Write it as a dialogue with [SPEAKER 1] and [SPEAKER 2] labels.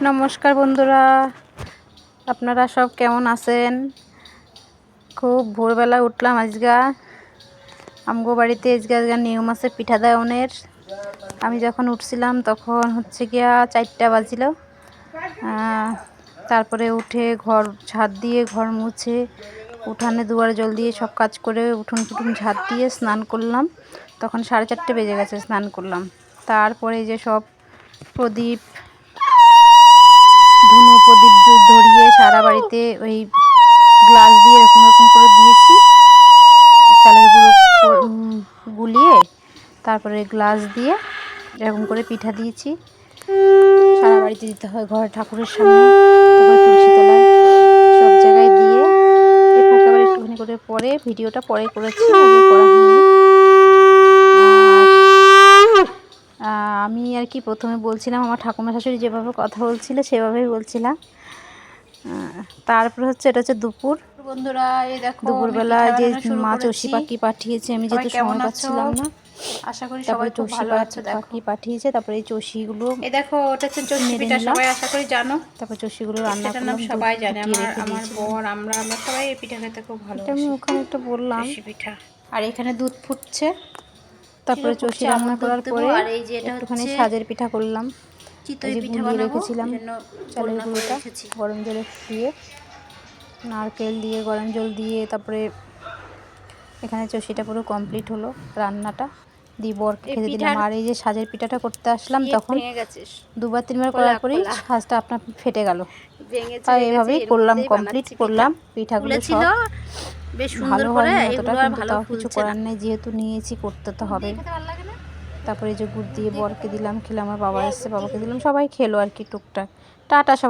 [SPEAKER 1] নমস্কার বন্ধুরা, আপনারা সব কেমন আছেন? খুব ভোরবেলা উঠলাম আজগা। আমগো বাড়িতে আজগা নিয়ম আছে পিঠা দেওয়ানের। আমি যখন উঠছিলাম তখন হচ্ছে গিয়া 4টা বাজিল। তারপরে উঠে ঘর ঝাড় দিয়ে ঘর মুছে উঠানে দুয়ারে জল দিয়ে সব কাজ করে উঠোন টুটুন ঝাড় দিয়ে স্নান করলাম। তখন 4:30 বেজে গেছে, স্নান করলাম। তারপরে যে সব প্রদীপ ধুনো প্রদীপ ধরিয়ে সারা বাড়িতে ওই গ্লাস দিয়ে এরকম এরকম করে দিয়েছি, চালের গুঁড়ো গুলিয়ে তারপরে গ্লাস দিয়ে এরকম করে পিঠা দিয়েছি। সারা বাড়িতে দিতে হয়, ঘর ঠাকুরের সামনে, তারপরে তুলসী তলায়, সব জায়গায় দিয়ে একেবারে একটুখানি করে পরে ভিডিওটা পরে করেছি, আগে করা হয়নি। আমি আর কি প্রথমে বলছিলাম আমার ঠাকুমা শাশুড়ি যেভাবে কথা বলছিল সেভাবেই বলছিলাম। তারপরে হচ্ছে এটা হচ্ছে দুপুর। বন্ধুরা এই দেখো দুপুরবেলা যে মা চষি পাখি পাঠিয়েছে, আমি যেহেতু সময় পাচ্ছিলাম না, আশা করি সবাই খুব ভালো আছে। পাখি পাঠিয়েছে, তারপরে এই চষিগুলো
[SPEAKER 2] এই দেখো ওটা হচ্ছে চষি পিঠা, সবাই আশা করি জানো।
[SPEAKER 1] তারপর চষিগুলো রান্না করলাম,
[SPEAKER 2] সবাই জানে, আমার বর আমরা সবাই এই পিঠা খেতে খুব ভালোবাসি।
[SPEAKER 1] আমি ওখানে একটু বললাম
[SPEAKER 2] চষি পিঠা। আর এখানে দুধ ফুটছে।
[SPEAKER 1] তারপরে চষি রান্না করার পরে একটুখানি সাজের পিঠা করলাম।
[SPEAKER 2] চিতই পিঠা
[SPEAKER 1] গুলিয়ে রেখেছিলাম চালের গুঁড়োটা, গরম জলে দিয়ে নারকেল দিয়ে গরম জল দিয়ে তারপরে এখানে চষিটা পুরো কমপ্লিট হলো। রান্নাটা দিয়ে বরকে খেতে দিলাম। আর এই যে সাজের পিঠাটা করতে আসলাম তখন 2-3 বার করার পরেই সাজটা আপনার ফেটে গেল। তাই এইভাবেই করলাম, কমপ্লিট করলাম। পিঠাগুলো সব
[SPEAKER 2] বেশ
[SPEAKER 1] ভালো হয়নি অতটা, কিন্তু তাও কিছু করার নেই, যেহেতু নিয়েছি করতে তো হবে। তারপরে এই যে গুড় দিয়ে বরকে দিলাম, খেলে আমার বাবা এসছে, বাবাকে দিলাম, সবাই খেলো আর কি টুকটাক। টাটা সবাই।